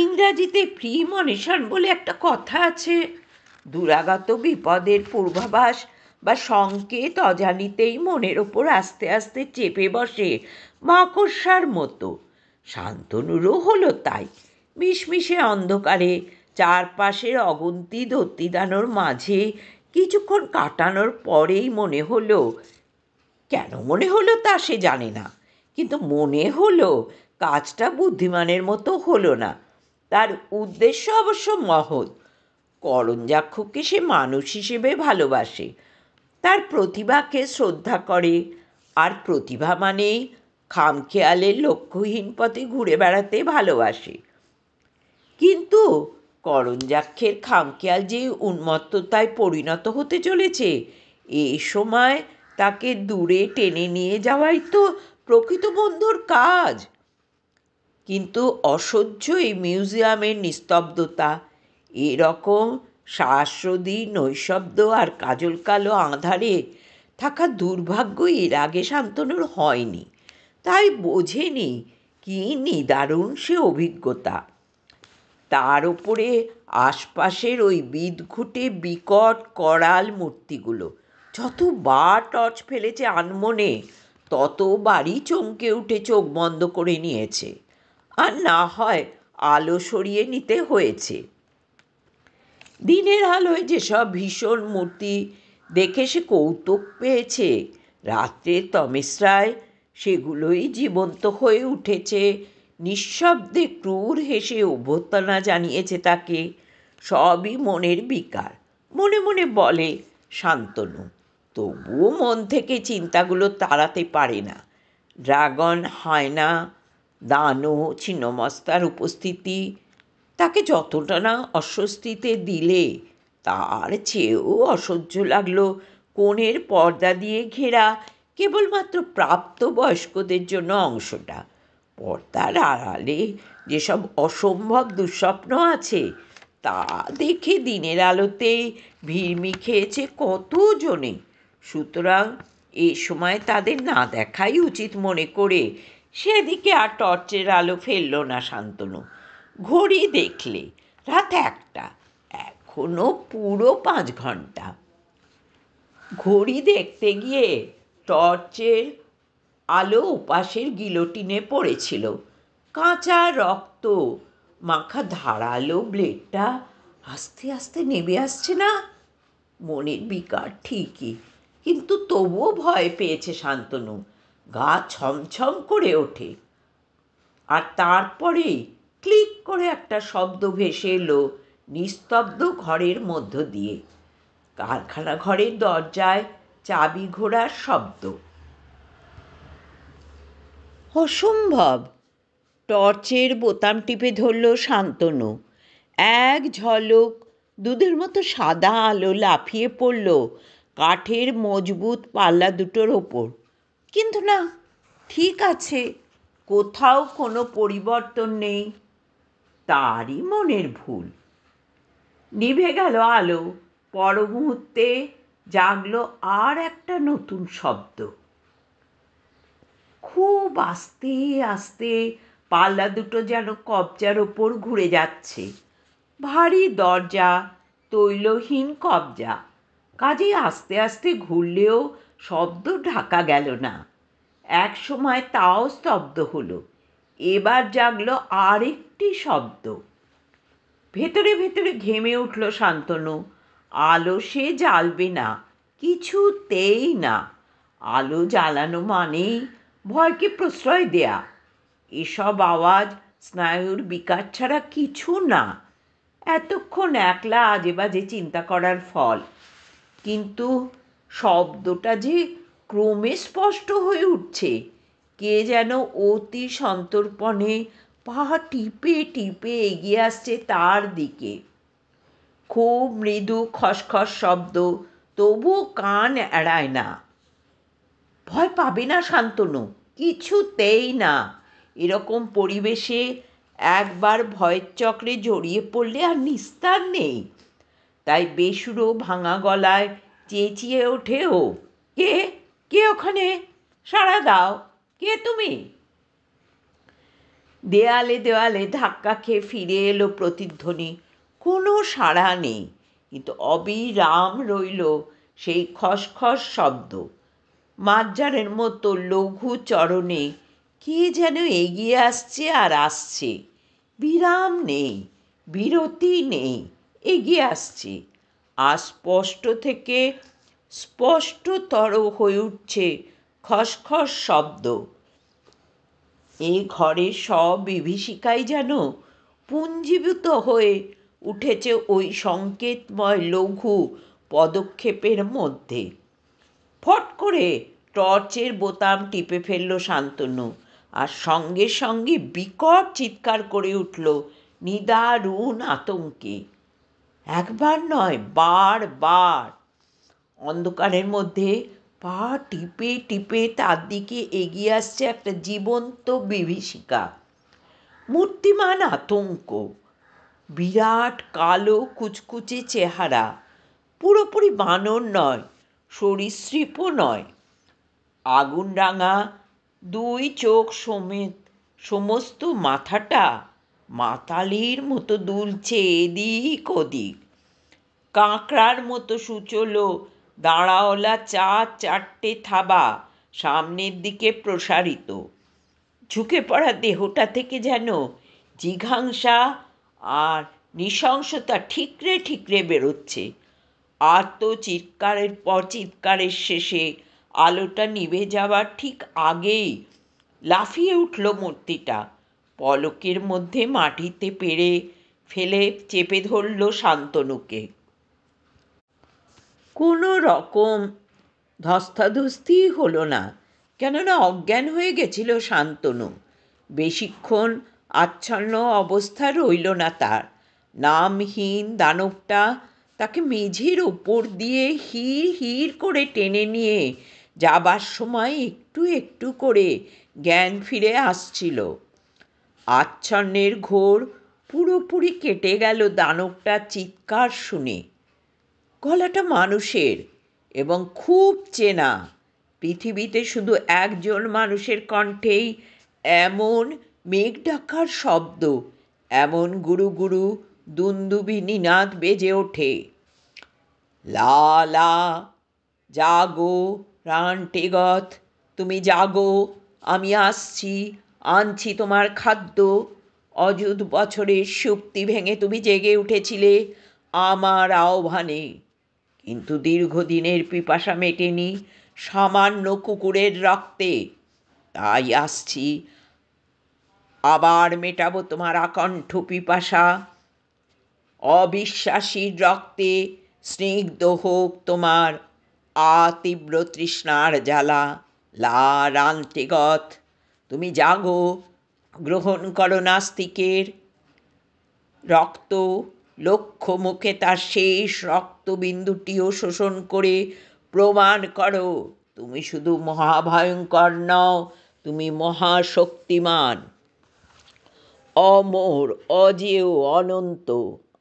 ইংরাজিতে প্রিমনিশন বলে একটা কথা আছে। দুরাগত বিপদের পূর্বাভাস বা সংকেত অজানিতেই মনের ওপর আস্তে আস্তে চেপে বসে মাকড়সার মতো। শান্তনুরও হলো তাই। মিশমিশে অন্ধকারে চারপাশের অগুন্তি দত্তিদানোর মাঝে কিছুক্ষণ কাটানোর পরেই মনে হলো, কেন মনে হলো তা সে জানে না, কিন্তু মনে হলো কাজটা বুদ্ধিমানের মতো হলো না। তার উদ্দেশ্য অবশ্য মহৎ। করঞ্জাক্ষকে সে মানুষ হিসেবে ভালোবাসে, তার প্রতিভাকে শ্রদ্ধা করে। আর প্রতিভা মানেই খামখেয়ালের লক্ষ্যহীন পথে ঘুরে বেড়াতে ভালোবাসে। কিন্তু করঞ্জাক্ষের খামখেয়াল যে উন্মত্ততায় পরিণত হতে চলেছে, এই সময় তাকে দূরে টেনে নিয়ে যাওয়াই তো প্রকৃত বন্ধুর কাজ। কিন্তু অসহ্য এই মিউজিয়ামের নিস্তব্ধতা, এরকম শ্বাসরোধী নৈশব্দ আর কাজল কালো আঁধারে থাকা দুর্ভাগ্য এর আগে শান্তনুর হয়নি। তাই বোঝেনি কী নিদারুণ সে অভিজ্ঞতা। তার ওপরে আশপাশের ওই বিদঘুটে বিকট করাল মূর্তিগুলো। যতবার টর্চ ফেলেছে আনমনে, ততবারই চমকে উঠে চোখ বন্ধ করে নিয়েছে, আর না হয় আলো সরিয়ে নিতে হয়েছে। দিনের আলোয় যেসব ভীষণ মূর্তি দেখে সে কৌতুক পেয়েছে, রাত্রের তমেশ্রায় সেগুলোই জীবন্ত হয়ে উঠেছে, নিঃশব্দে ক্রূর হেসে অভ্যর্থনা জানিয়েছে তাকে। সবই মনের বিকার, মনে মনে বলে শান্তনু। তবুও মন থেকে চিন্তাগুলো তাড়াতে পারে না। ড্রাগন, হায়না, দানো, ছিন্নমস্তার উপস্থিতি তাকে যতটা না অস্বস্তিতে দিলে, তার চেয়েও অসহ্য লাগলো কোণের পর্দা দিয়ে ঘেরা কেবলমাত্র প্রাপ্তবয়স্কদের জন্য অংশটা। পর্দার আড়ালে যেসব অসম্ভব দুঃস্বপ্ন আছে, তা দেখে দিনের আলোতে ভিড়মি খেয়েছে কতজনে। সুতরাং এ সময় তাদের না দেখাই উচিত মনে করে সেদিকে আর টর্চের আলো ফেলল না শান্তনু। ঘড়ি দেখলে রাত 1টা, এখনো পুরো 5 ঘন্টা। ঘড়ি দেখতে গিয়ে টর্চের আলো ওপাশের গিলোটিনে পড়েছিল। কাঁচা রক্ত মাখা ধারালো ব্লেডটা আস্তে আস্তে নেমে আসছে না। মনের বিকার ঠিকই, কিন্তু তবুও ভয় পেয়েছে শান্তনু। গা ছমছম করে ওঠে। আর তারপরেই ক্লিক করে একটা শব্দ ভেসে এলো নিস্তব্ধ ঘরের মধ্য দিয়ে। কারখানা ঘরের দরজায় চাবি ঘোরার শব্দ। অসম্ভব! টর্চের বোতাম টিপে ধরল শান্তনু। এক ঝলক দুধের মতো সাদা আলো লাফিয়ে পড়ল কাঠের মজবুত পাল্লা দুটোর ওপর। কিন্তু না, ঠিক আছে, কোথাও কোনো পরিবর্তন নেই। তারই মনের ভুল। নিভে গেল আলো। পর মুহূর্তে জাগলো আর একটা নতুন শব্দ। খুব আস্তে আস্তে পাল্লা দুটো যেন কবজার ওপর ঘুরে যাচ্ছে। ভারী দরজা, তৈলহীন কবজা, কাজেই আস্তে আস্তে ঘুরলেও শব্দ ঢাকা গেল না। এক সময় তাও স্তব্ধ হলো। এবার জাগলো আরেকটি শব্দ। ভেতরে ভেতরে ঘেমে উঠল শান্তনু। আলো সে জ্বালবে না, কিছুতেই না। আলো জ্বালানো মানেই ভয়কে প্রশ্রয় দেয়া। এসব আওয়াজ স্নায়ুর বিকার ছাড়া কিছু না। এতক্ষণ একলা আজে বাজে চিন্তা করার ফল। কিন্তু শব্দটা যে ক্রমে স্পষ্ট হয়ে উঠছে। কে যেন অতি সন্তর্পণে পা টিপে টিপে এগিয়ে আসছে তার দিকে। খুব মৃদু খসখস শব্দ, তবুও কান এড়ায় না। ভয় পাবে না শান্তনু, কিছুতেই না। এরকম পরিবেশে একবার ভয়ের চক্রে জড়িয়ে পড়লে আর নিস্তার নেই। তাই বেসুরো ভাঙা গলায় চেঁচিয়ে ওঠে ও, কে কে ওখানে? সাড়া দাও, কে তুমি? দেয়ালে দেওয়ালে ধাক্কা খেয়ে ফিরে এলো প্রতিধ্বনি। কোনো সাড়া নেই, কিন্তু অবিরাম রইল সেই খসখস শব্দ। মাঝারের মতো লঘু চরণে কে যেন এগিয়ে আসছে আর আসছে। বিরাম নেই, বিরতি নেই, এগিয়ে আসছে। আর স্পষ্ট থেকে স্পষ্টতর হয়ে উঠছে খসখস শব্দ। এই ঘরের সব বিভীষিকাই যেন পুঞ্জীভূত হয়ে উঠেছে ওই সংকেতময় লঘু পদক্ষেপের মধ্যে। ফট করে টর্চের বোতাম টিপে ফেলল শান্তনু, আর সঙ্গে সঙ্গে বিকট চিৎকার করে উঠল নিদারুণ আতঙ্কে। একবার নয়, বারবার। অন্ধকারের মধ্যে পা টিপে টিপে তার দিকে এগিয়ে আসছে একটা জীবন্ত বিভীষিকা। মূর্তিমান আতঙ্ক, বিরাট কালো কুচকুচে চেহারা, পুরোপুরি বানর নয়, সরীসৃপও নয়। আগুন রাঙা দুই চোখ সমেত সমস্ত মাথাটা মাতালির মতো দুলছে এদিক ওদিক। কাঁকড়ার মতো সূচলো দাঁড়াওয়ালা চারটে থাবা সামনের দিকে প্রসারিত। ঝুঁকে পড়া দেহটা থেকে যেন জিঘাংসা আর নৃশংসতা ঠিকরে ঠিকরে বেরোচ্ছে। আর্ত চিৎকারের পর চিৎকারের শেষে আলোটা নিভে যাওয়ার ঠিক আগেই লাফিয়ে উঠল মূর্তিটা। পলকের মধ্যে মাটিতে পেড়ে ফেলে চেপে ধরল শান্তনুকে। কোনো রকম ধস্তাধস্তি হলো না, কেননা অজ্ঞান হয়ে গেছিল শান্তনু। বেশিক্ষণ আচ্ছন্ন অবস্থা রইল না তার। নামহীন দানবটা তাকে মেঝের ওপর দিয়ে হিড় হিড় করে টেনে নিয়ে যাবার সময় একটু একটু করে জ্ঞান ফিরে আসছিল। আচ্ছন্নের ঘোর পুরোপুরি কেটে গেল দানবটার চিৎকার শুনে। গলাটা মানুষের এবং খুব চেনা। পৃথিবীতে শুধু একজন মানুষের কণ্ঠেই এমন মেঘ ডাকার শব্দ, এমন গুরু গুরু দুন্দুবি নিনাদ বেজে ওঠে। লা লা, জাগো রানটেগথ, তুমি জাগো, আমি আসছি, আনছি তোমার খাদ্য। অযুত বছরের সুপ্তি ভেঙে তুমি জেগে উঠেছিলে আমার আহ্বানে, কিন্তু দীর্ঘদিনের পিপাসা মেটেনি সামান্য কুকুরের রক্তে। তাই আসছি, আবার মেটাবো তোমার আকণ্ঠ পিপাসা। অবিশ্বাসীর রক্তে স্নিগ্ধ হোক তোমার আতীব্র তৃষ্ণার জ্বালা। লা রানটেগথ, তুমি জাগো, গ্রহণ করো নাস্তিকের রক্ত। লক্ষ্য মুখে তার শেষ রক্তবিন্দুটিও শোষণ করে প্রমাণ করো তুমি শুধু মহাভয়ঙ্কর নও, তুমি মহাশক্তিমান, অমর, অজেয়, অনন্ত।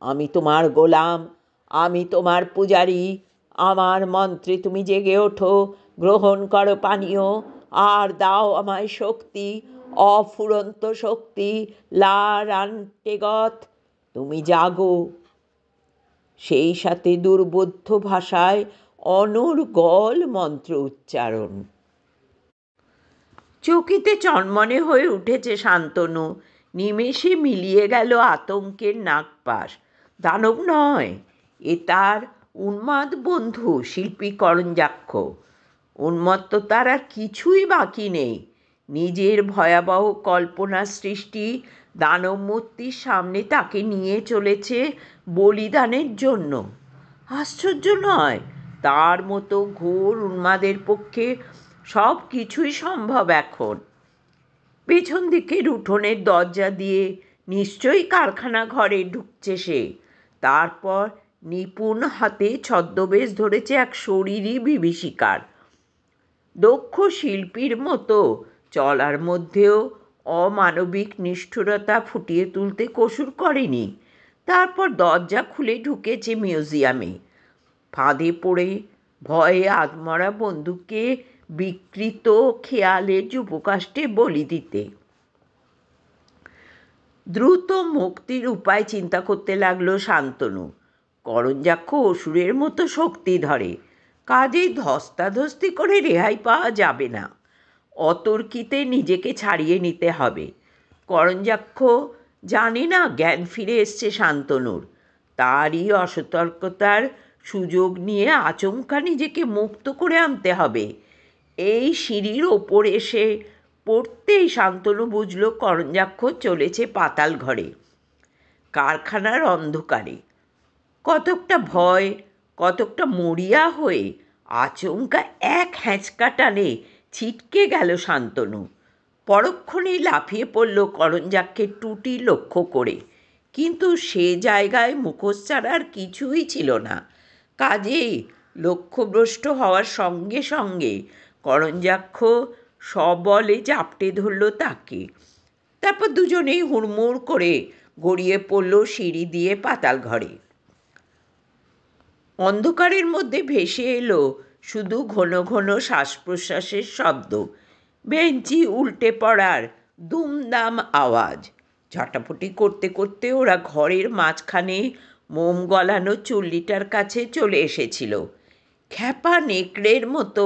আমি তোমার গোলাম, আমি তোমার পূজারী। আমার মন্ত্রে তুমি জেগে ওঠো, গ্রহণ করো পানীয়, আর দাও আমায় শক্তি, অফুরন্ত শক্তি। লা রানটেগথ, তুমি জাগো। সেই সাথে দুর্বোধ্য ভাষায় অনর্গল মন্ত্র উচ্চারণ। চকিতে চনমনে হয়ে উঠেছে শান্তনু। নিমেষে মিলিয়ে গেল আতঙ্কের নাগপাশ। দানব নয়, এ তার উন্মাদ বন্ধু শিল্পী করঞ্জাক্ষ। উন্মত্ততার আর কিছুই বাকি নেই। নিজের ভয়াবহ কল্পনা সৃষ্টি দানব মূর্তির সামনে তাকে নিয়ে চলেছে বলিদানের জন্য। আশ্চর্য নয়, তার মতো ঘোর উন্মাদের পক্ষে সব কিছুই সম্ভব এখন। পেছন দিকের উঠোনের দরজা দিয়ে নিশ্চয়ই কারখানা ঘরে ঢুকছে সে। তারপর নিপুণ হাতে ছদ্মবেশ ধরেছে এক শরীরী বিভীষিকার। দক্ষ শিল্পীর মতো চলার মধ্যেও অমানবিক নিষ্ঠুরতা ফুটিয়ে তুলতে কসুর করেনি। তারপর দরজা খুলে ঢুকেছে মিউজিয়ামে, ফাঁদে পড়ে ভয়ে আধমরা বন্ধুকে বিকৃত খেয়ালের যুবকাষ্টে বলি দিতে। দ্রুত মুক্তির উপায় চিন্তা করতে লাগলো শান্তনু। করঞ্জাক্ষ অসুরের মতো শক্তি ধরে, কাজেই ধস্তাধস্তি করে রেহাই পাওয়া যাবে না। অতর্কিতে নিজেকে ছাড়িয়ে নিতে হবে। করঞ্জাক্ষ জানে না জ্ঞান ফিরে এসছে শান্তনুর। তারই অসতর্কতার সুযোগ নিয়ে আচমকা নিজেকে মুক্ত করে আনতে হবে। এই সিঁড়ির ওপর এসে পড়তেই শান্তনু বুঝল করঞ্জাক্ষ চলেছে পাতাল ঘরে, কারখানার অন্ধকারে। কতকটা ভয়, কতকটা মরিয়া হয়ে আচমকা এক হ্যাঁচকা টানে ছিটকে গেল শান্তনু। পরক্ষণেই লাফিয়ে পড়ল করঞ্জাক্ষের টুটি লক্ষ্য করে, কিন্তু সে জায়গায় মুখোশ ছাড়া আর কিছুই ছিল না। কাজেই লক্ষ্যভ্রষ্ট হওয়ার সঙ্গে সঙ্গে করঞ্জাক্ষ সবলে জাপটে ধরল তাকে। তারপর দুজনেই হুড়মুড় করে গড়িয়ে পড়ল সিঁড়ি দিয়ে পাতাল ঘরে। অন্ধকারের মধ্যে ভেসে এলো শুধু ঘন ঘন শ্বাস প্রশ্বাসের শব্দ, বেঞ্চি উল্টে পড়ার দুমদাম আওয়াজ। ঝটাপটি করতে করতে ওরা ঘরের মাঝখানে মোম গলানো চুল্লিটার কাছে চলে এসেছিল। খ্যাপা নেকড়ের মতো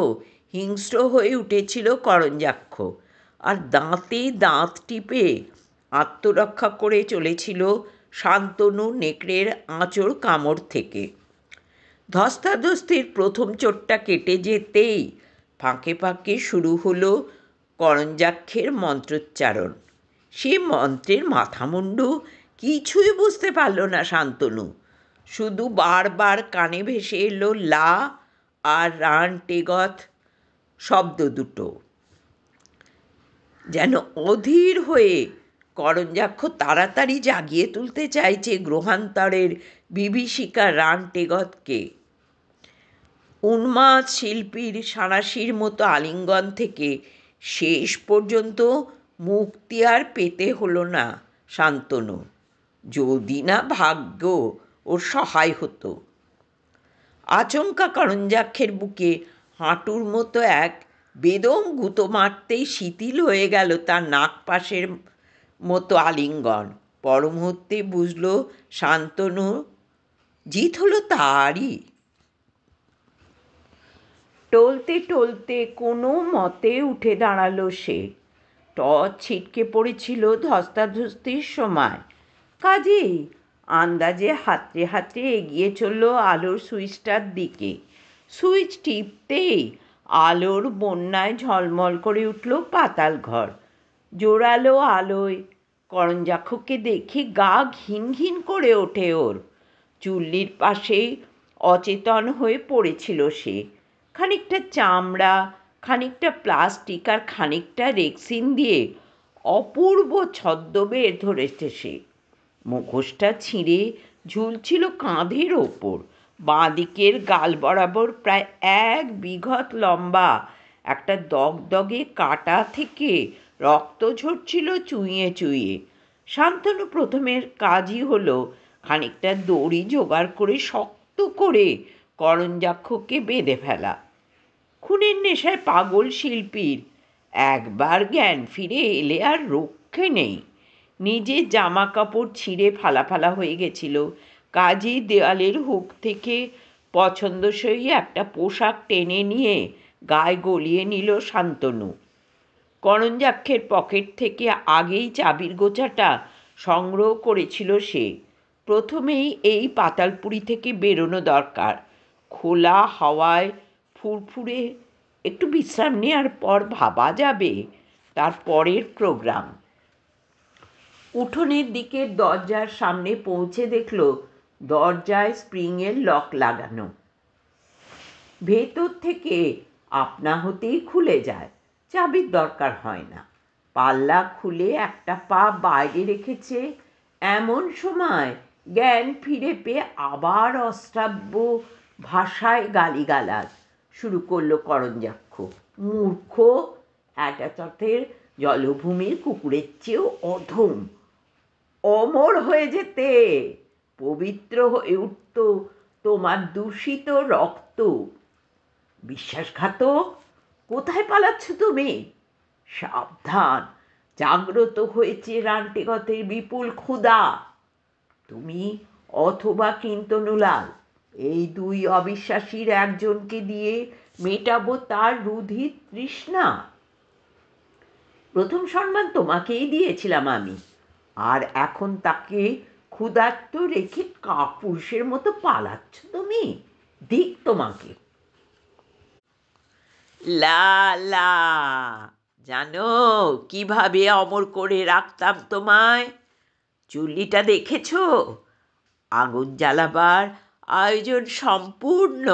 হিংস্র হয়ে উঠেছিল করঞ্জাক্ষ, আর দাঁতে দাঁত টিপে আত্মরক্ষা করে চলেছিল শান্তনু নেকড়ের আঁচড় কামড় থেকে। ধস্তাধস্তির প্রথম চোটটা কেটে যেতেই ফাঁকে ফাঁকে শুরু হলো করঞ্জাক্ষের মন্ত্রোচ্চারণ। সে মন্ত্রের মাথামুন্ডু কিছুই বুঝতে পারল না শান্তনু। শুধু বারবার কানে ভেসে এলো লা আর রান টেগথ শব্দ দুটো। যেন অধীর হয়ে করঞ্জাক্ষ তাড়াতাড়ি জাগিয়ে তুলতে চাইছে গ্রহান্তরের বিভীষিকা রান টেগথকে। উন্মাদ শিল্পীর সাঁড়াশির মতো আলিঙ্গন থেকে শেষ পর্যন্ত মুক্তি আর পেতে হলো না শান্তনু, যদি না ভাগ্য ওর সহায় হতো। আচমকা করঞ্জাক্ষের বুকে হাঁটুর মতো এক বেদম গুঁতো মারতেই শিথিল হয়ে গেল তার নাগপাশের মতো আলিঙ্গন। পরমুহূর্তে বুঝল শান্তনু জিত হলো তারই। টলতে টলতে কোনো মতে উঠে দাঁড়ালো সে। টর্চ ছিটকে পড়েছিল ধস্তাধস্তির সময়, কাজেই আন্দাজে হাতড়ে হাতড়ে এগিয়ে চলল আলোর সুইচটার দিকে। সুইচ টিপতেই আলোর বন্যায় ঝলমল করে উঠল পাতাল ঘর। জোরালো আলোয় করঞ্জাক্ষকে দেখে গা ঘিন ঘিন করে ওঠে ওর। চুল্লির পাশেই অচেতন হয়ে পড়েছিল সে। খানিকটা চামড়া, খানিকটা প্লাস্টিক আর খানিকটা রেক্সিন দিয়ে অপূর্ব ছদ্মবেশ ধরেছে সে। মুখোশটা ছিঁড়ে ঝুলছিল কাঁধের ওপর। বাঁ দিকের গাল বরাবর প্রায় 1 বিঘত লম্বা একটা দগদগে কাঁটা থেকে রক্ত ঝরছিল চুইয়ে চুইয়ে। শান্তনু প্রথমের কাজই হলো খানিকটা দড়ি জোগাড় করে শক্ত করে করঞ্জাক্ষকে বেঁধে ফেলা। খুনের নেশায় পাগল শিল্পীর একবার জ্ঞান ফিরে এলে আর রক্ষে নেই। নিজের জামা কাপড় ছিঁড়ে ফালা ফালা হয়ে গেছিল, কাজেই দেওয়ালের হুক থেকে পছন্দসই একটা পোশাক টেনে নিয়ে গায়ে গলিয়ে নিল শান্তনু। করঞ্জাক্ষের পকেট থেকে আগেই চাবির গোছাটা সংগ্রহ করেছিল সে। প্রথমেই এই পাতালপুরি থেকে বেরোনো দরকার। খোলা হাওয়ায় ফুরফুরে একটু বিশ্রাম নেওয়ার পর ভাবা যাবে তার পরের প্রোগ্রাম। উঠোনের দিকের দরজার সামনে পৌঁছে দেখল দরজায় স্প্রিংয়ের লক লাগানো। ভেতর থেকে আপনা হতেই খুলে যায়, চাবির দরকার হয় না। পাল্লা খুলে একটা পা বাইরে রেখেছে এমন সময় জ্ঞান ফিরে পেয়ে আবার অশ্রাব্য ভাষায় গালিগালাজ শুরু করলো করঞ্জাক্ষ। মূর্খ, অ্যাটাচথের জলভূমির কুকুরের চেয়েও অধম। অমর হয়ে যেতে, পবিত্র হয়ে উঠত তোমার দূষিত রক্ত। বিশ্বাসঘাতক, কোথায় পালাচ্ছ তুমি? সাবধান, জাগ্রত হয়েছে রান্টেগতের বিপুল ক্ষুধা। তুমি অথবা কিন্তনুলাল, এই দুই অবিশ্বাসীর একজনকে দিয়ে মেটাবো তার রুধির তৃষ্ণা। প্রথম সম্মান তোমাকেই দিয়েছিলাম আমি, আর এখন তাকে ক্ষুধার্ত রেখে কাপুরুষের মতো পালাচ্ছ তুমি? দিক তোমাকে। লা লা, জানো কিভাবে অমর করে রাখতাম তোমায়? চুল্লিটা দেখেছ? আগুন জ্বালাবার আয়োজন সম্পূর্ণ।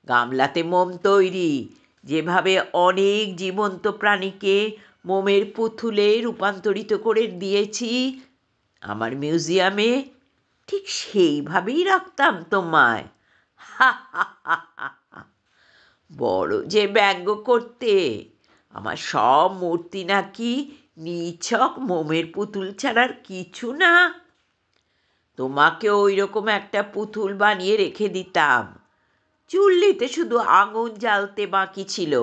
গামলাতে মোম তৈরি, যেভাবে অনেক জীবন্ত প্রাণীকে মোমের পুতুলে রূপান্তরিত করে দিয়েছি আমার মিউজিয়ামে, ঠিক সেইভাবেই রাখতাম তোমায়। হা হা হা হা। বড় যে ব্যঙ্গ করতে। আমার সব মূর্তি নাকি নিছক মোমের পুতুল ছাড়ার কিছু না। তোমাকে ওই রকম একটা পুতুল বানিয়ে রেখে দিতাম। চুল্লিতে শুধু আগুন জ্বালতে বাকি ছিল।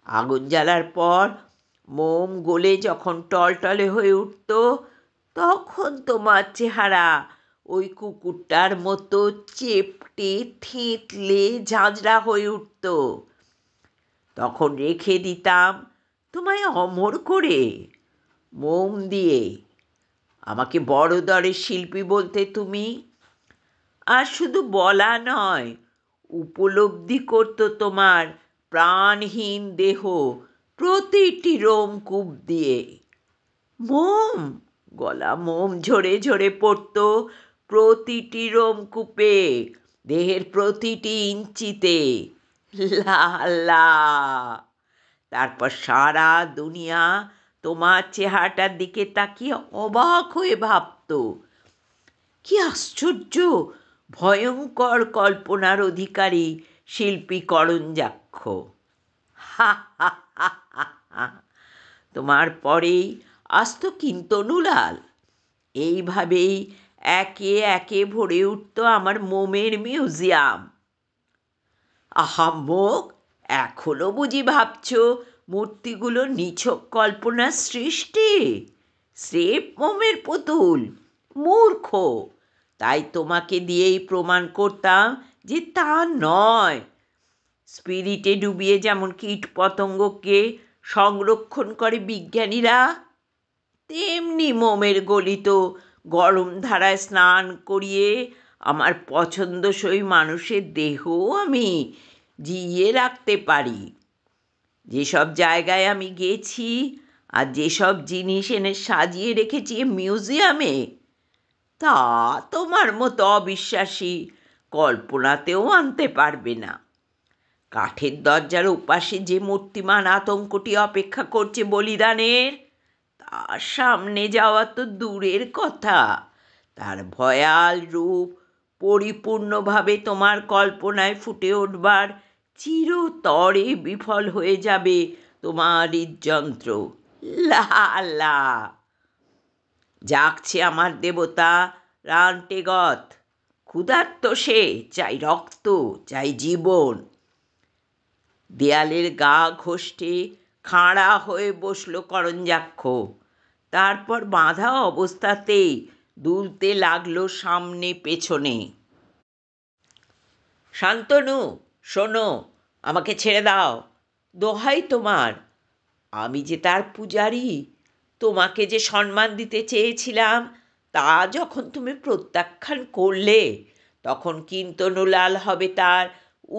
আগুন জ্বালার পর মোম গলে যখন টলটলে হয়ে উঠত, তখন তোমার চেহারা ওই কুকুরটার মতো চেপটে থেঁতলে ঝাঁঝরা হয়ে উঠত। তখন রেখে দিতাম তোমায় অমর করে মোম দিয়ে। আমাকে বড় দরের শিল্পী বলতে তুমি। আর শুধু বলা নয়, উপলব্ধি করতো তোমার প্রাণহীন দেহ প্রতিটি রোমকূপ দিয়ে। মোম, গলা মোম ঝরে ঝরে পড়ত প্রতিটি রোমকূপে, দেহের প্রতিটি ইঞ্চিতে। লা লা। তারপর সারা দুনিয়া তোমার চেহারাটার দিকে তাকিয়ে অবাক হয়ে ভাবত, কি আশ্চর্য ভয়ঙ্কর কল্পনার অধিকারী শিল্পী করঞ্জাক্ষ। হা হা হা হা হা। তোমার পরেই আস্ত কিন্তনুলাল। এইভাবেই একে একে ভরে উঠত আমার মোমের মিউজিয়াম। আহাম্মক, এখনো বুঝি ভাবছ মূর্তিগুলো নিছক কল্পনার সৃষ্টি, স্রেফ মোমের পুতুল? মূর্খ। তাই তোমাকে দিয়েই প্রমাণ করতাম যে তা নয়। স্পিরিটে ডুবিয়ে যেমন কীট পতঙ্গকে সংরক্ষণ করে বিজ্ঞানীরা, তেমনি মোমের গলিত গরম ধারায় স্নান করিয়ে আমার পছন্দসই মানুষের দেহও আমি জিইয়ে রাখতে পারি। যেসব জায়গায় আমি গেছি আর যেসব জিনিস এনে সাজিয়ে রেখেছি মিউজিয়ামে, তা তোমার মতো অবিশ্বাসী কল্পনাতেও আনতে পারবে না। কাঠের দরজার ওপাশে যে মূর্তিমান আতঙ্কটি অপেক্ষা করছে বলিদানের, তার সামনে যাওয়া তো দূরের কথা। তার ভয়াল রূপ পরিপূর্ণভাবে তোমার কল্পনায় ফুটে উঠবার চিরতরে বিফল হয়ে যাবে তোমার হৃদযন্ত্র। লা লা। জাগছে আমার দেবতা রান্টেগত। ক্ষুধার্ত সে, চাই রক্ত, চাই জীবন। দেয়ালের গা ঘষ্টে খাঁড়া হয়ে বসল করঞ্জাক্ষ। তারপর বাঁধা অবস্থাতেই দুলতে লাগলো সামনে পেছনে। শান্তনু, শোনো, আমাকে ছেড়ে দাও, দোহাই তোমার। আমি যে তার পূজারী। তোমাকে যে সম্মান দিতে চেয়েছিলাম, তা যখন তুমি প্রত্যাখ্যান করলে, তখন কিন্তনুলাল হবে তার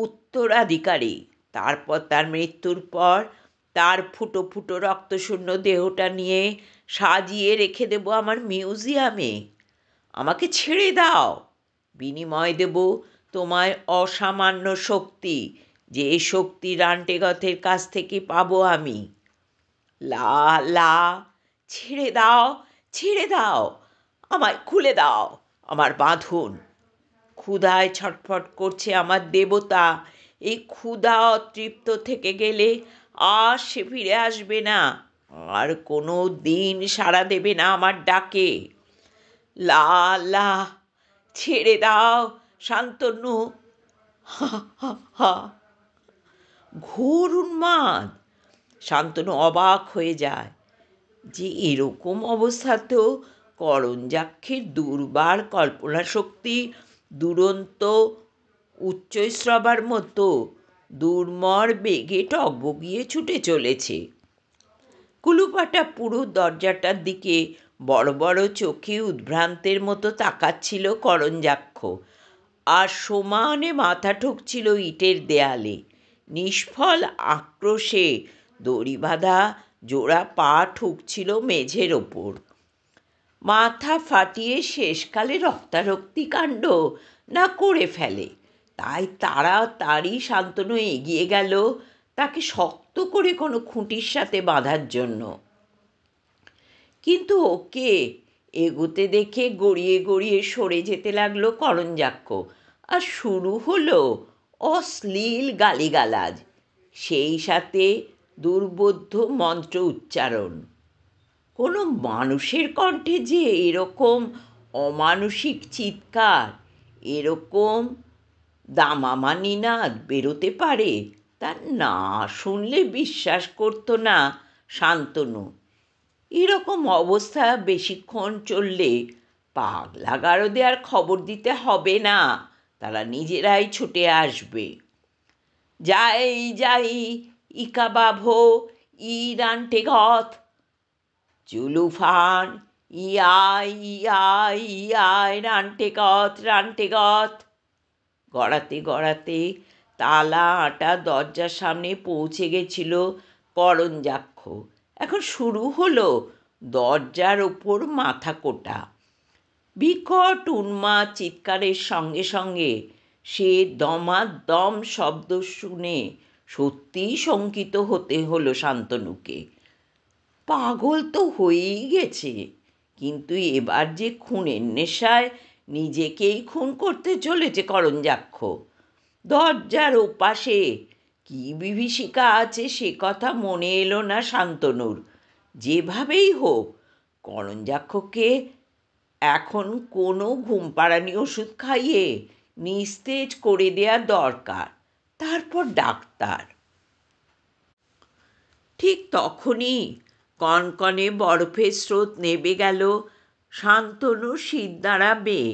উত্তরাধিকারী। তারপর তার মৃত্যুর পর তার ফুটো ফুটো রক্তশূন্য দেহটা নিয়ে সাজিয়ে রেখে দেব আমার মিউজিয়ামে। আমাকে ছেড়ে দাও, বিনিময় দেব তোমায় অসামান্য শক্তি, যে শক্তি রান্টেগথের কাছ থেকে পাবো আমি। লা লা। ছেড়ে দাও, ছেড়ে দাও, আমায় খুলে দাও আমার বাঁধন। ক্ষুধায় ছটফট করছে আমার দেবতা। এই ক্ষুধা অতৃপ্ত থেকে গেলে আর সে ফিরে আসবে না, আর কোনো দিন সাড়া দেবে না আমার ডাকে। লা লা। ছেড়ে দাও শান্তনু। হা হা হা। ঘোর উন্মাদ। শান্তনু অবাক হয়ে যায়। যে এরকম অবস্থাতেও করঞ্জাক্ষের দুর্বার কল্পনাশক্তি দুরন্ত উচ্চৈঃস্রবার মতো দুর্মর বেগে টগবগিয়ে ছুটে চলেছে। কুলুপাটা পুরো দরজাটার দিকে বড় বড় চোখে উদ্ভ্রান্তের মতো তাকাচ্ছিল করঞ্জাক্ষ, আর সমানে মাথা ঠুকছিল ইটের দেয়ালে। নিষ্ফল আক্রোশে দড়ি বাঁধা জোড়া পা ঠুকছিল মেঝের ওপর। মাথা ফাটিয়ে শেষকালে রক্তারক্তি কাণ্ড না করে ফেলে, তাই তাড়াতাড়ি শান্তনু এগিয়ে গেল তাকে শক্ত করে কোনো খুঁটির সাথে বাঁধার জন্য। কিন্তু ওকে এগোতে দেখে গড়িয়ে গড়িয়ে সরে যেতে লাগলো করঞ্জাক্ষ, আর শুরু হলো অশ্লীল গালিগালাজ, সেই সাথে দুর্বোধ্য মন্ত্র উচ্চারণ। কোনো মানুষের কণ্ঠে যে এরকম অমানুষিক চিৎকার, এরকম দামামা নিনাদ বেরোতে পারে তা না শুনলে বিশ্বাস করতো না শান্তনু। এরকম অবস্থা বেশিক্ষণ চললে পাগলা গারদে খবর দিতে হবে না, তারা নিজেরাই ছুটে আসবে। যাই যাই ইকা বাভো ই রান্টে ঘথ, জুলুফান ইয়াই ইয়াই ইয়াই রান্টে গথ। গড়াতে গড়াতে তালা আটা দরজার সামনে পৌঁছে গেছিল করঞ্জাক্ষ। এখন শুরু হলো দরজার ওপর মাথা কোটা। বিকট উন্মাদ চিৎকারের সঙ্গে সঙ্গে সে দমাদম শব্দ শুনে সত্যিই শঙ্কিত হতে হলো শান্তনুকে। পাগল তো হয়েই গেছে, কিন্তু এবার যে খুনের নেশায় নিজেকেই খুন করতে চলেছে করঞ্জাক্ষ। দরজার ওপাশে কী বিভীষিকা আছে সে কথা মনে এলো না শান্তনুর। যেভাবেই হোক করঞ্জাক্ষকে এখন কোনো ঘুমপাড়ানি ওষুধ খাইয়ে নিস্তেজ করে দেয়া দরকার, তারপর ডাক্তার। ঠিক তখনই কনকনে বরফের স্রোত নেমে গেল শান্তনুর শিরদাঁড়া বেয়ে।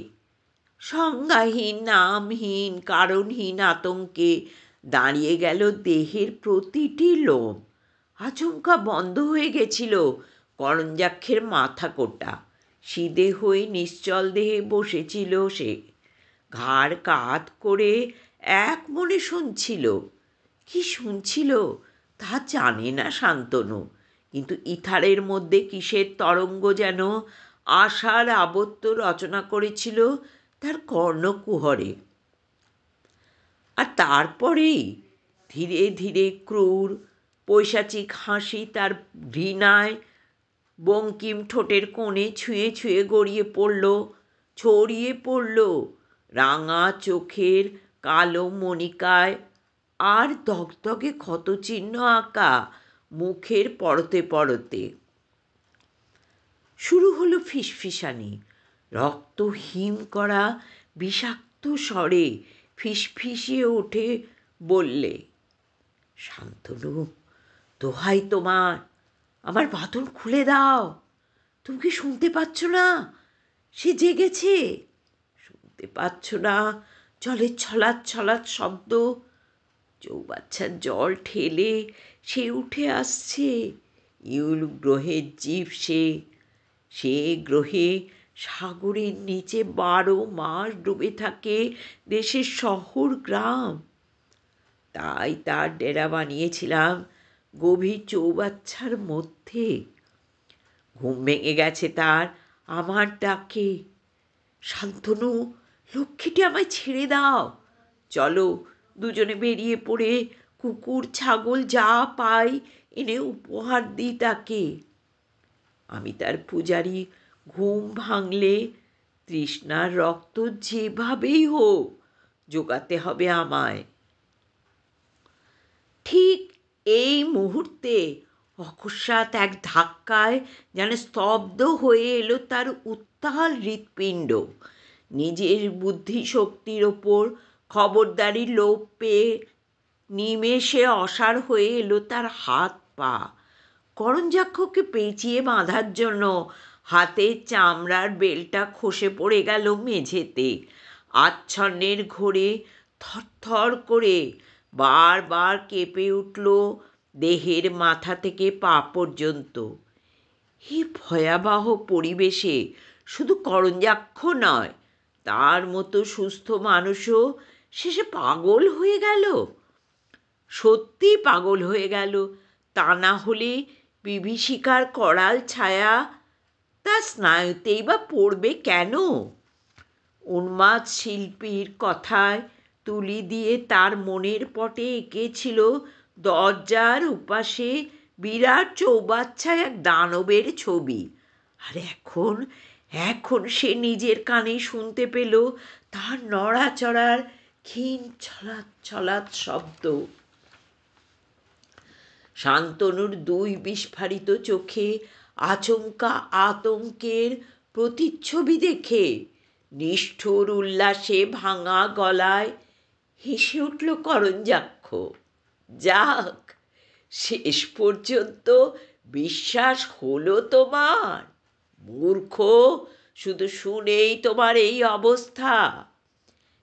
সংজ্ঞাহীন নামহীন কারণহীন আতঙ্কে দাঁড়িয়ে গেল দেহের প্রতিটি লোম। আচমকা বন্ধ হয়ে গেছিল করঞ্জাক্ষের মাথা কোটা। সিদে হয়ে নিশ্চল দেহে বসেছিল সে, ঘাড় কাত করে এক মনে শুনছিল। কি শুনছিল তা জানে না শান্তনু, কিন্তু ইথারের মধ্যে কিসের তরঙ্গ যেন আশার আবর্ত রচনা করেছিল তার কর্ণকুহরে। আর তারপরেই ধীরে ধীরে ক্রূর পৈশাচিক হাসি তার ঘৃণায় বঙ্কিম ঠোঁটের কোণে ছুঁয়ে ছুঁয়ে ছড়িয়ে পড়ল রাঙা চোখের কালো মণিকায়, আর দগদগে ক্ষতচিহ্ন আঁকা মুখের পরতে পরতে। শুরু হলো ফিসফিসানি। রক্ত হিম করা বিষাক্ত স্বরে ফিসফিসিয়ে ওঠে বললে, শান্তনু, দোহাই তোমার, আমার বাঁধন খুলে দাও। তুমি কি শুনতে পাচ্ছ না? সে জেগেছে। শুনতে পাচ্ছ না জলের ছলাৎ ছলাৎ শব্দ? চৌবাচ্চার জল ঠেলে সে উঠে আসছে। ইউল গ্রহের জীব সে গ্রহে সাগরের নিচে 12 মাস ডুবে থাকে দেশের শহর গ্রাম। তাই তার ডেরা বানিয়েছিলাম গভীর চৌবাচ্চার মধ্যে। ঘুম ভেঙে গেছে তার আমার ডাকে। শান্তনু, লক্ষ্মীটি আমায় ছেড়ে দাও। চলো দুজনে বেরিয়ে পড়ে কুকুর ছাগল যা পাই এনে উপহার দিই তাকে। আমি তার পূজারি, ঘুম ভাঙলে তৃষ্ণার রক্ত যেভাবেই হোক জোগাতে হবে আমায়। ঠিক এই মুহূর্তে অকস্মাৎ এক ধাক্কায় যেন স্তব্ধ হয়ে এলো তার উত্তাল হৃৎপিণ্ড। নিজের বুদ্ধিশক্তির ওপর খবরদারি লোপ পেয়ে নিমেষে অসাড় হয়ে এলো তার হাত পা। করঞ্জাক্ষকে পেঁচিয়ে বাঁধার জন্য হাতের চামড়ার বেলটা খসে পড়ে গেল মেঝেতে। আচ্ছন্নের ঘোরে থরথর করে বারবার কেঁপে উঠল দেহের মাথা থেকে পা পর্যন্ত। এই ভয়াবহ পরিবেশে শুধু করঞ্জাক্ষ নয়, তার মতো সুস্থ মানুষও শেষে পাগল হয়ে গেল। সত্যি পাগল হয়ে গেল। তা না হলে বিভীষিকার করাল ছায়া তার স্নায়ুতেই বা পড়বে কেন? উন্মাদ শিল্পীর কথায় তুলি দিয়ে তার মনের পটে এঁকেছিল দরজার উপাসে বিরাট চৌবাচ্চায় এক দানবের ছবি। আর এখন এখন সে নিজের কানে শুনতে পেল তার নড়াচড়ার ক্ষীণ ছলাৎ ছলাৎ শব্দ। শান্তনুর দুই বিস্ফারিত চোখে আচমকা আতঙ্কের প্রতিচ্ছবি দেখে নিষ্ঠুর উল্লাসে ভাঙা গলায় হেসে উঠল করঞ্জাক্ষ। যাক, শেষ পর্যন্ত বিশ্বাস হলো তোমার। মূর্খ, শুধু শুনেই তোমার এই অবস্থা।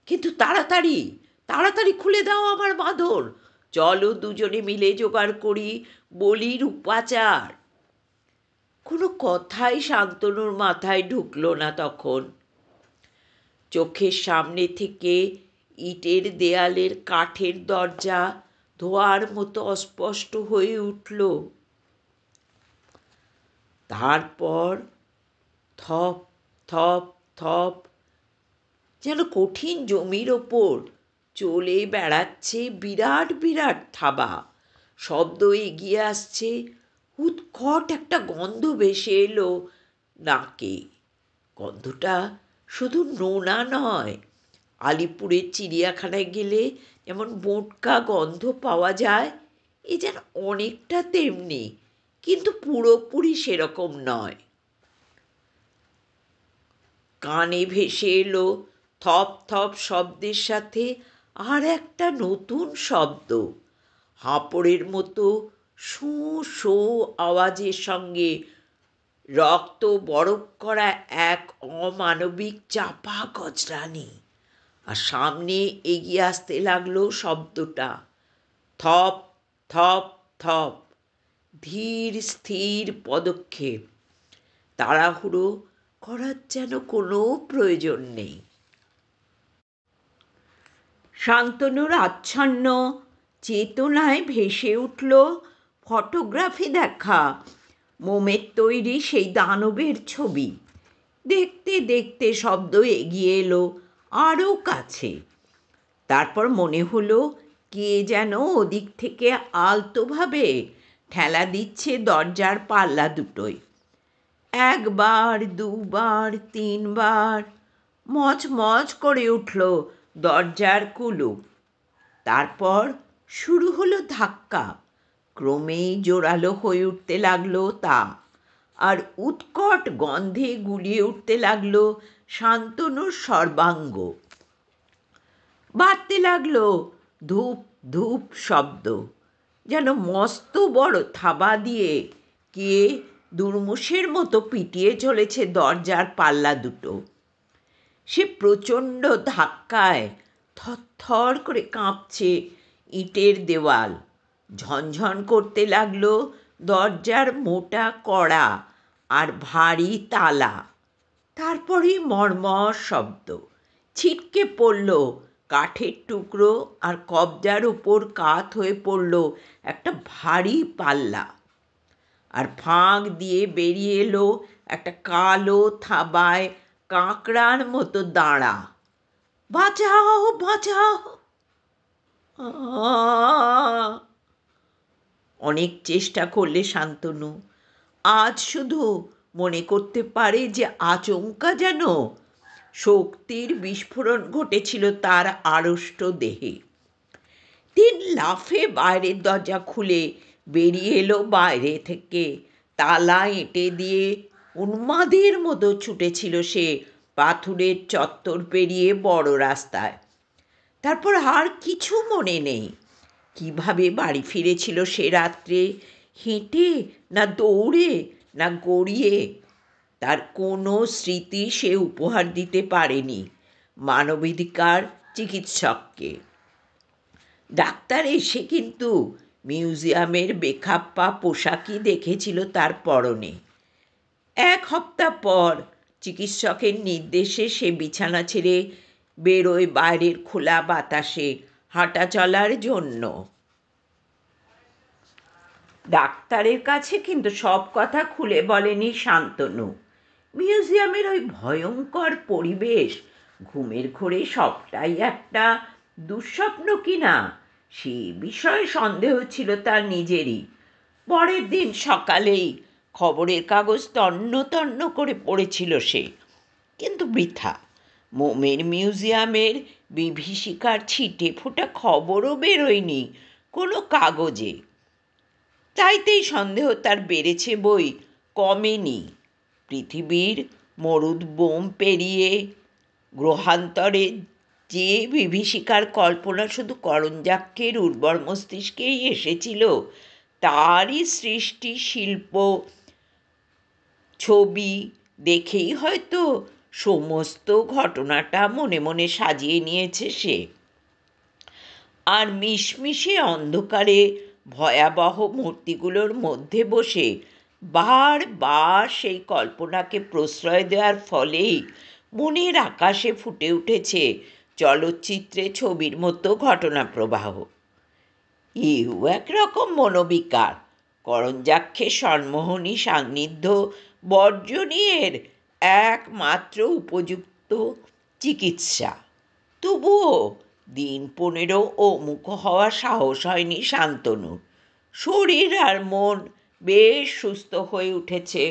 কিন্তু তাড়াতাড়ি তাড়াতাড়ি খুলে দাও আমার বাঁধন। চলো দুজনে মিলে জোগাড় করি বলির উপাচার। কোনো কথাই শান্তনুর মাথায় ঢুকল না তখন। চোখের সামনে থেকে ইটের দেয়ালের কাঠের দরজা ধোয়ার মতো অস্পষ্ট হয়ে উঠল। তারপর থপ থপ থপ যেন কঠিন জমির ওপর চলে বেড়াচ্ছে বিরাট বিরাট থাবা। শব্দ এগিয়ে আসছে। উৎকট একটা গন্ধ ভেসে এলো নাকে। গন্ধটা শুধু নোনা নয়, আলিপুরের চিড়িয়াখানায় গেলে যেমন বোটকা গন্ধ পাওয়া যায়, এ যেন অনেকটা তেমনি, কিন্তু পুরোপুরি সেরকম নয়। কানে ভেসে এলো থপ থপ শব্দের সাথে আর একটা নতুন শব্দ। হাঁপড়ের মতো শোঁ শোঁ আওয়াজের সঙ্গে রক্ত বরফ করা এক অমানবিক চাপা গজরানি। আর সামনে এগিয়ে আসতে লাগলো শব্দটা। থপ থপ থপ, ধীর স্থির পদক্ষেপ। তাড়াহুড়ো করার যেন কোনো প্রয়োজন নেই। শান্তনুর আচ্ছন্ন চেতনায় ভেসে উঠল ফটোগ্রাফি দেখা মোমের তৈরি সেই দানবের ছবি। দেখতে দেখতে শব্দ এগিয়ে এলো আরও কাছে। তারপর মনে হলো কে যেন ওদিক থেকে আলতোভাবে ঠেলা দিচ্ছে দরজার পাল্লা দুটোয়। একবার, দুবার, তিনবার মচ মচ করে উঠল দরজার কুলুপ। তারপর শুরু হলো ধাক্কা। ক্রমেই জোরালো হয়ে উঠতে লাগলো তা, আর উৎকট গন্ধে গুলিয়ে উঠতে লাগলো শান্তনুর সর্বাঙ্গ। বাড়তে লাগলো ধূপ ধূপ শব্দ, যেন মস্ত বড় থাবা দিয়ে কে দুর্মুষের মতো পিটিয়ে চলেছে দরজার পাল্লা দুটো। সে প্রচণ্ড ধাক্কায় থরথর করে কাঁপছে ইটের দেওয়াল। ঝনঝন করতে লাগলো দরজার মোটা কড়া আর ভারী তালা। তারপরেই মর্মর শব্দ। ছিটকে পড়ল কাঠের টুকরো, আর কবজার উপর কাত হয়ে পড়ল একটা ভারী পাল্লা। আর ফাঁক দিয়ে বেরিয়ে এলো একটা কালো থাবায় কাঁকড়ার মতো দাঁড়া। বাঁচাও বাঁচাও! অনেক চেষ্টা করলে শান্তনু আজ শুধু মনে করতে পারে যে আচমকা যেন শক্তির বিস্ফোরণ ঘটেছিল তার আড়ষ্ট দেহে। 3 লাফে বাইরের দরজা খুলে বেরিয়ে এলো বাইরে থেকে। তালা এঁটে দিয়ে উন্মাদের মতো ছুটেছিল সে পাথুরের চত্বর পেরিয়ে বড় রাস্তায়। তারপর আর কিছু মনে নেই। কিভাবে বাড়ি ফিরেছিল সে রাত্রে, হেঁটে না দৌড়ে না গড়িয়ে, তার কোনো স্মৃতি সে উপহার দিতে পারেনি মানবাধিকার চিকিৎসককে। ডাক্তার এসে কিন্তু মিউজিয়ামের বেখাপ্পা পোশাকই দেখেছিল তার পরনে। 1 সপ্তাহ পর চিকিৎসকের নির্দেশে সে বিছানা ছেড়ে বেরোয় বাইরের খোলা বাতাসে হাঁটা চলার জন্য। ডাক্তারের কাছে কিন্তু সব কথা খুলে বলেনি শান্তনু। মিউজিয়ামের ওই ভয়ঙ্কর পরিবেশ, ঘুমের ঘোরে সবটাই একটা দুঃস্বপ্ন কিনা সে বিষয়ে সন্দেহ ছিল তার নিজেরই। পরের দিন সকালেই খবরের কাগজ তন্ন তন্ন করে পড়েছিল সে, কিন্তু বৃথা। মোমের মিউজিয়ামের বিভীষিকার ছিটে ফোটা খবরও বেরোয়নি কোনো কাগজে। তাইতেই সন্দেহ তার বেড়েছে বই কমেনি। পৃথিবীর মরুদ বোম পেরিয়ে গ্রহান্তরে যে বিভীষিকার কল্পনা শুধু করঞ্জাক্ষের উর্বর মস্তিষ্কেই এসেছিল, তারই সৃষ্টি শিল্প ছবি দেখেই হয়তো সমস্ত ঘটনাটা মনে মনে সাজিয়ে নিয়েছে সে। আর মিশমিশে অন্ধকারে ভয়াবহ মূর্তিগুলোর মধ্যে বসে বারবার সেই কল্পনাকে প্রশ্রয় দেওয়ার ফলেই মনের আকাশে ফুটে উঠেছে চলচ্চিত্রে ছবির মতো ঘটনাপ্রবাহ। এও একরকম মনোবিকার, করঞ্জাক্ষের সম্মোহনী সান্নিধ্য বর্জনীয়ের একমাত্র উপযুক্ত চিকিৎসা। তবুও দিন 15 ও মুখ হওয়ার সাহস হয়নি শান্তনুর। শরীর আর মন বেশ সুস্থ হয়ে উঠেছে।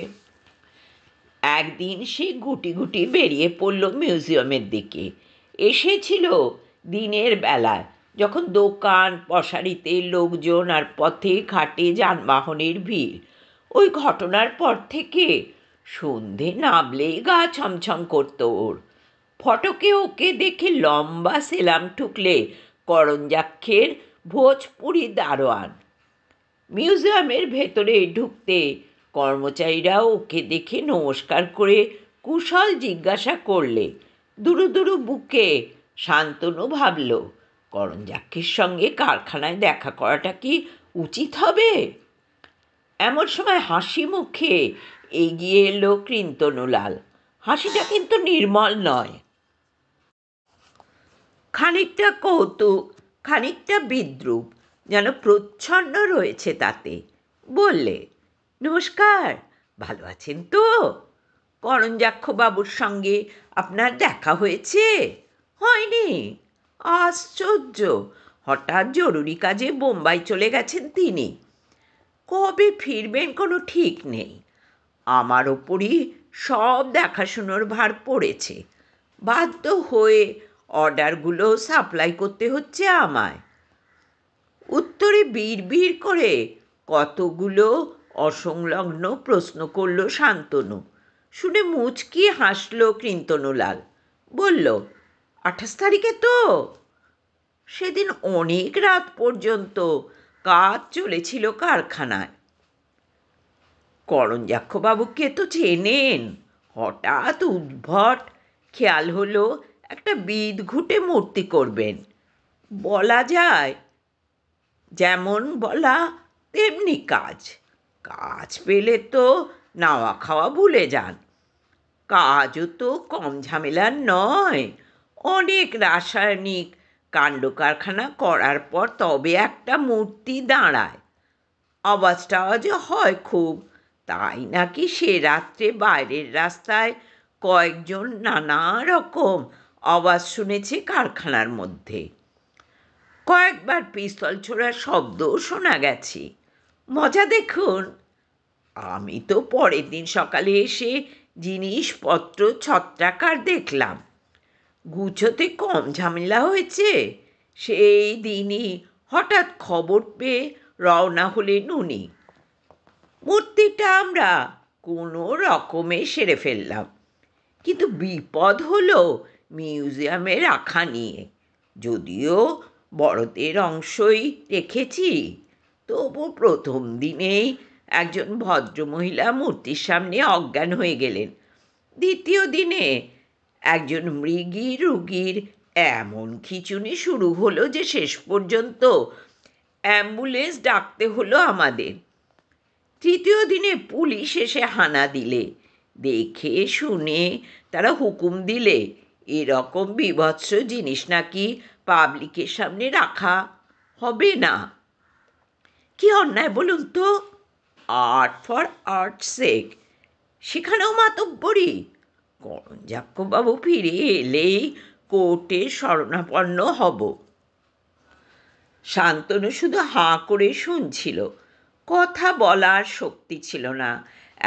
একদিন সে গুটি গুটি বেরিয়ে পড়ল মিউজিয়ামের দিকে। এসেছিল দিনের বেলায়, যখন দোকান পসারিতে লোকজন আর পথে ঘাটে যানবাহনের ভিড়। ওই ঘটনার পর থেকে সন্ধে নামলেই গা ছমছম করত ওর। ফটকে ওকে দেখে লম্বা সেলাম ঠুকলে করঞ্জাক্ষের ভোজপুরি দারোয়ান। মিউজিয়ামের ভেতরে ঢুকতে কর্মচারীরা ওকে দেখে নমস্কার করে কুশল জিজ্ঞাসা করলে দুরু দুরু বুকে শান্তনু ভাবল, করঞ্জাক্ষের সঙ্গে কারখানায় দেখা করাটা কি উচিত হবে? এমন সময় হাসি মুখে এগিয়ে এলো কৃন্তনুলাল। হাসিটা কিন্তু নির্মল নয়, খানিকটা কৌতুক, খানিকটা বিদ্রূপ যেন প্রচ্ছন্ন রয়েছে তাতে। বললে, নমস্কার, ভালো আছেন তো? করঞ্জাক্ষবাবুর সঙ্গে আপনার দেখা হয়েছে? হয়নি? আশ্চর্য, হঠাৎ জরুরি কাজে বোম্বাই চলে গেছেন তিনি। কবে ফিরবেন কোনো ঠিক নেই। আমার ওপরই সব দেখাশুনোর ভার পড়েছে। বাধ্য হয়ে অর্ডারগুলো সাপ্লাই করতে হচ্ছে আমায়। উত্তরে বিড়বিড় করে কতগুলো অসংলগ্ন প্রশ্ন করল শান্তনু। শুনে মুচকি হাসল কৃন্তনুলাল। বলল, 28 তারিখে তো? সেদিন অনেক রাত পর্যন্ত কাজ চলেছিল কারখানায়। করঞ্জাক্ষবাবুকে তো চেনেন। হঠাৎ উদ্ভট খেয়াল হলো একটা বিদঘুটে মূর্তি করবেন। বলা যায়, যেমন বলা তেমনি কাজ। কাজ পেলে তো নাওয়া খাওয়া ভুলে যান। কাজও তো কম ঝামেলার নয়। অনেক রাসায়নিক কাণ্ড কারখানা করার পর তবে একটা মূর্তি দাঁড়ায়। আওয়াজ টাওয়াজও হয় খুব। তাই নাকি সে রাত্রে বাইরের রাস্তায় কয়েকজন নানা রকম আওয়াজ শুনেছে কারখানার মধ্যে। কয়েকবার পিস্তল ছোড়ার শব্দও শোনা গেছে। মজা দেখুন। আমি তো পরের দিন সকালে এসে জিনিসপত্র ছত্রাকার দেখলাম। গুছোতে কম ঝামেলা হয়েছে। সেই দিনই হঠাৎ খবর পেয়ে রওনা হলেন উনি। মূর্তিটা আমরা কোনো রকমে সেরে ফেললাম, কিন্তু বিপদ হলো মিউজিয়ামে রাখা নিয়ে। যদিও বড়দের অংশই রেখেছি, তবু প্রথম দিনেই একজন ভদ্রমহিলা মূর্তির সামনে অজ্ঞান হয়ে গেলেন। দ্বিতীয় দিনে একজন মৃগী রুগীর এমন খিঁচুনি শুরু হলো যে শেষ পর্যন্ত অ্যাম্বুলেন্স ডাকতে হলো আমাদের। তৃতীয় দিনে পুলিশ এসে হানা দিলে, দেখে শুনে তারা হুকুম দিলে এরকম বীভৎস জিনিস নাকি পাবলিকের সামনে রাখা হবে না। কি অন্যায় বলুন তো? আর্ট ফর আর্ট সেক, সেখানেও মাতব্বরি। করঞ্জাক্ষবাবু ফিরে এলেই কোর্টে শরণাপন্ন হব। শান্তনু শুধু হাঁ করে শুনছিল, কথা বলার শক্তি ছিল না।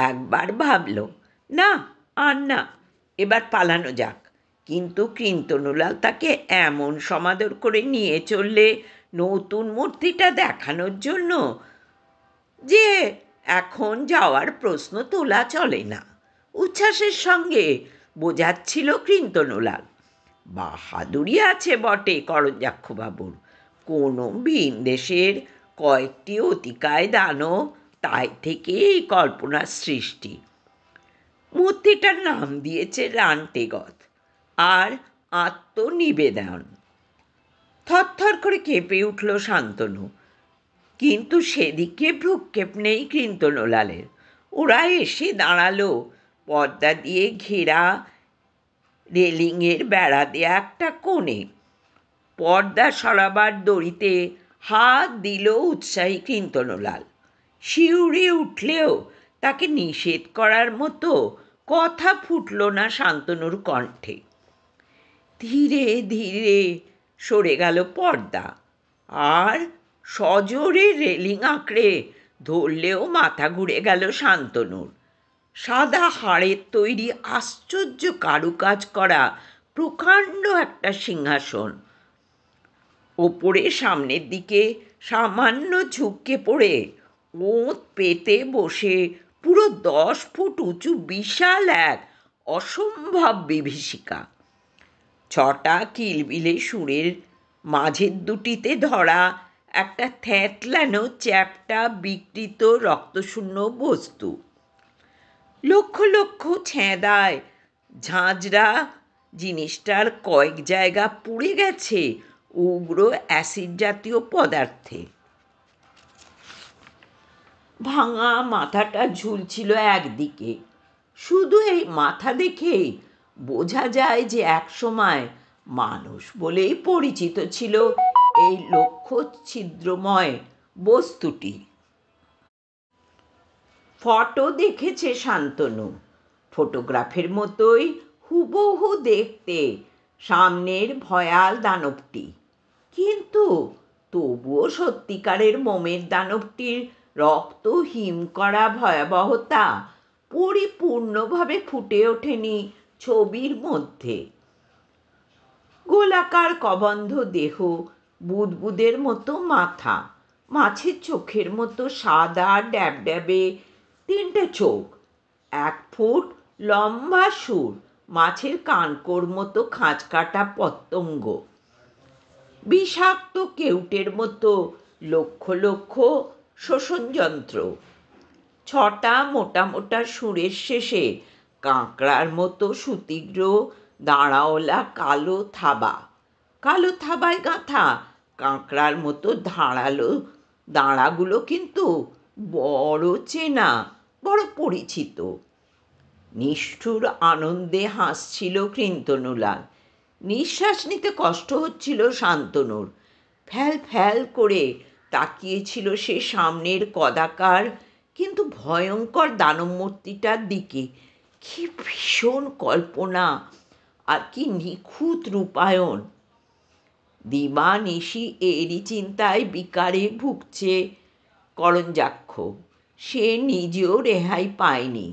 একবার ভাবল, না আর না, এবার পালানো যাক। কিন্তু কীর্তনলাল তাকে এমন সমাদর করে নিয়ে চললে নতুন মূর্তিটা দেখানোর জন্য যে এখন যাওয়ার প্রশ্ন তোলা চলে না। উচ্ছ্বাসের সঙ্গে বোঝাচ্ছিল কীর্তনলাল। বাহাদুরি আছে বটে করঞ্জাক্ষবাবুর, কোনো ভিনদেশের কয়েকটি অতিকায় দানব, তাই থেকে এই কল্পনার সৃষ্টি। মূর্তিটার নাম দিয়েছে রানটেগত আর আত্মনিবেদন। থরথর করে কেঁপে উঠল শান্তনু, কিন্তু সেদিকে ভ্রুক্ষেপ নেই কীর্তনলালের। ওরা এসে দাঁড়ালো পর্দা দিয়ে ঘেরা রেলিংয়ের বেড়া দেয়া একটা কোণে। পর্দা সরাবার দড়িতে হাত দিল উৎসাহী কীর্তনলাল। শিউরে উঠলেও তাকে নিষেধ করার মতো কথা ফুটল না শান্তনুর কণ্ঠে। ধীরে ধীরে সরে গেল পর্দা, আর সজোরে রেলিং আঁকড়ে ধরলেও মাথা ঘুরে গেল শান্তনুর। সাদা হাড়ের তৈরি আশ্চর্য কারুকাজ করা প্রকাণ্ড একটা সিংহাসন, ওপরে সামনের দিকে সামান্য ঝুঁকে পড়ে ওঁত পেতে বসে পুরো 10 ফুট উঁচু বিশাল এক অসম্ভব বিভীষিকা। 6টা কিলবিলে সুরের মাঝের দুটিতে ধরা একটা থ্যাতলানো চ্যাপ্টা বিকৃত রক্তশূন্য বস্তু। লক্ষ লক্ষ ছেঁদায় ঝাঁঝরা জিনিসটার কয়েক জায়গা পুড়ে গেছে উগ্র অ্যাসিড জাতীয় পদার্থে। ভাঙা মাথাটা ঝুলছিল একদিকে। শুধু এই মাথা দেখেই বোঝা যায় যে একসময় মানুষ বলেই পরিচিত ছিল এই লক্ষ ছিদ্রময় বস্তুটি। ফটো দেখেছে শান্তনু, ফটোগ্রাফের মতোই হুবহু দেখতে সামনের ভয়াল দানবটি। কিন্তু তবুও সত্যিকারের মোমের দানবটির রক্ত হিম করা ভয়াবহতা পরিপূর্ণভাবে ফুটে ওঠেনি ছবির মধ্যে। গোলাকার কবন্ধ দেহ, বুদবুদের মতো মাথা, মাছের চোখের মতো সাদা ড্যাবড্যাবে 3টে চোখ, 1 ফুট লম্বা সুর, মাছের কানকোর মতো খাঁচকাটা পতঙ্গ, বিষাক্ত কেউটের মতো লক্ষ লক্ষ শোষণযন্ত্র। 6টা মোটা মোটা সুরের শেষে কাঁকড়ার মতো সুতীব্র দাঁড়াওয়ালা কালো থাবা, কালো থাবায় গাঁথা কাঁকড়ার মতো ধারালো দাঁড়াগুলো কিন্তু বড় চেনা, বড় পরিচিত। নিষ্ঠুর আনন্দে হাসছিল কীর্তনলাল। নিঃশ্বাস নিতে কষ্ট হচ্ছিল শান্তনুর। ফ্যাল ফ্যাল করে তাকিয়েছিল সে সামনের কদাকার কিন্তু ভয়ঙ্কর দানব মূর্তিটার দিকে। কি ভীষণ কল্পনা, আর কি নিখুঁত রূপায়ণ! দিবানিশি এরই চিন্তায় বিকারে ভুগছে করঞ্জাক্ষ। সে নিজেও রেহাই পায়নি।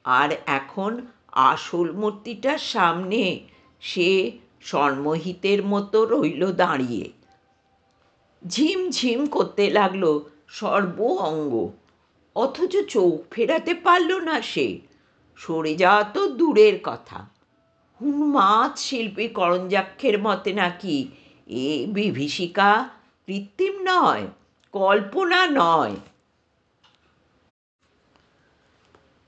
আর এখন আসল মূর্তিটার সামনে সে সন্মোহিতের মতো রইল দাঁড়িয়ে। ঝিমঝিম করতে লাগলো সর্ব অঙ্গ, অথচ চোখ ফেরাতে পারল না সে। সরে যাওয়া তো দূরের কথা, উন্মাদ শিল্পী করঞ্জাক্ষের মতে নাকি এ বিভীষিকা কৃত্রিম নয়, কল্পনা নয়।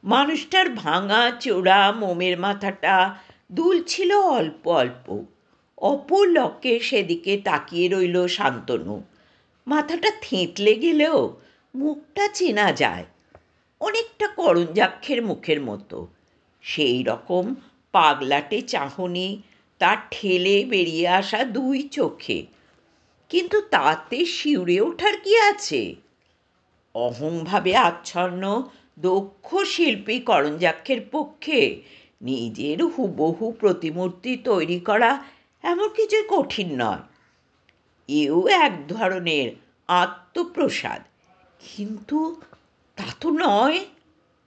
মানুষটার ভাঙা চোরা মোমের মাথাটা দুলছিল অল্প অল্প। অপলকে সেদিকে তাকিয়ে রইল শান্তনু। মাথাটা থেঁতলে গেলেও মুখটা চেনা যায়, অনেকটা করঞ্জাক্ষের মুখের মতো। সেই রকম পাগলাটে চাহনি তার ঠেলে বেরিয়ে আসা দুই চোখে। কিন্তু তাতে শিউরে ওঠার কি আছে? অহংভাবে আচ্ছন্ন দক্ষ শিল্পী করঞ্জাক্ষের পক্ষে নিজের হুবহু প্রতিমূর্তি তৈরি করা এমন কিছুই কঠিন নয়। এও এক ধরনের আত্মপ্রসাদ। কিন্তু তা তো নয়।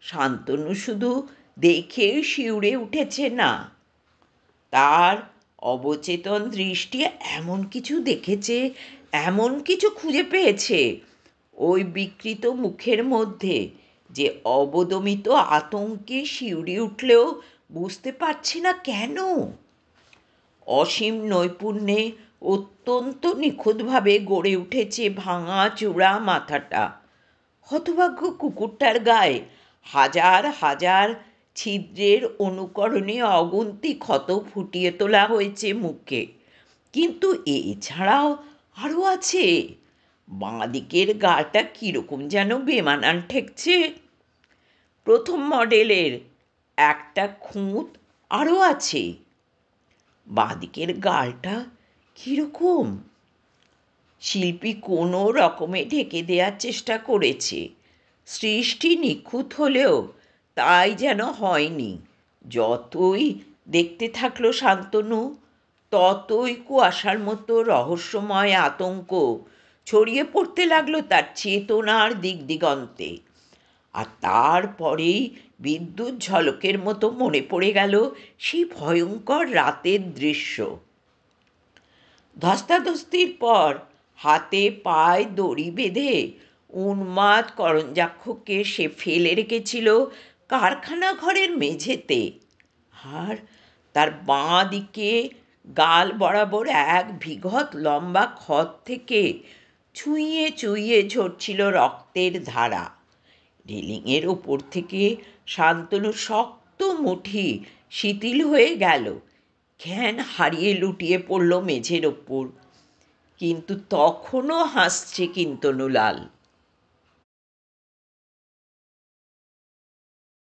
শান্তনু শুধু দেখে শিউরে উঠেছে না, তার অবচেতন দৃষ্টি এমন কিছু দেখেছে, এমন কিছু খুঁজে পেয়েছে ওই বিকৃত মুখের মধ্যে, যে অবদমিত আতঙ্কে শিউরে উঠলেও বুঝতে পারছে না কেন। অসীম নৈপুণ্যে অত্যন্ত নিখুঁতভাবে গড়ে উঠেছে ভাঙা চূড়া মাথাটা। হতভাগ্য কুকুরটার গায়ে হাজার হাজার ছিদ্রের অনুকরণে অগুন্তি ক্ষত ফুটিয়ে তোলা হয়েছে মুখে। কিন্তু এছাড়াও আরও আছে। বাঁ দিকের গাটা কীরকম যেন বেমানান ঠেকছে। প্রথম মডেলের একটা খুঁত আরও আছে। বাঁ দিকের গালটা কীরকম? শিল্পী কোনো রকমে ঢেকে দেওয়ার চেষ্টা করেছে। সৃষ্টি নিখুঁত হলেও তাই যেন হয়নি। যতই দেখতে থাকলো শান্তনু, ততই কুয়াশার মতো রহস্যময় আতঙ্ক ছড়িয়ে পড়তে লাগলো তার চেতনার দিক দিগন্তে। আর তারপরেই বিদ্যুৎ ঝলকের মতো মনে পড়ে গেল সেই ভয়ঙ্কর রাতের দৃশ্য। ধস্তাধস্তির পর হাতে পায়ে দড়ি বেঁধে উন্মাদ করঞ্জাক্ষকে সে ফেলে রেখেছিল কারখানা ঘরের মেঝেতে। আর তার বাঁ দিকে গাল বরাবর এক বিঘত লম্বা ক্ষত থেকে চুইয়ে চুইয়ে ঝরছিল রক্তের ধারা। রেলিংয়ের ওপর থেকে শান্তনু শক্ত মুঠি শিথিল হয়ে গেল। জ্ঞান হারিয়ে লুটিয়ে পড়ল মেঝের ওপর। কিন্তু তখনও হাসছে কিন্তনুলাল।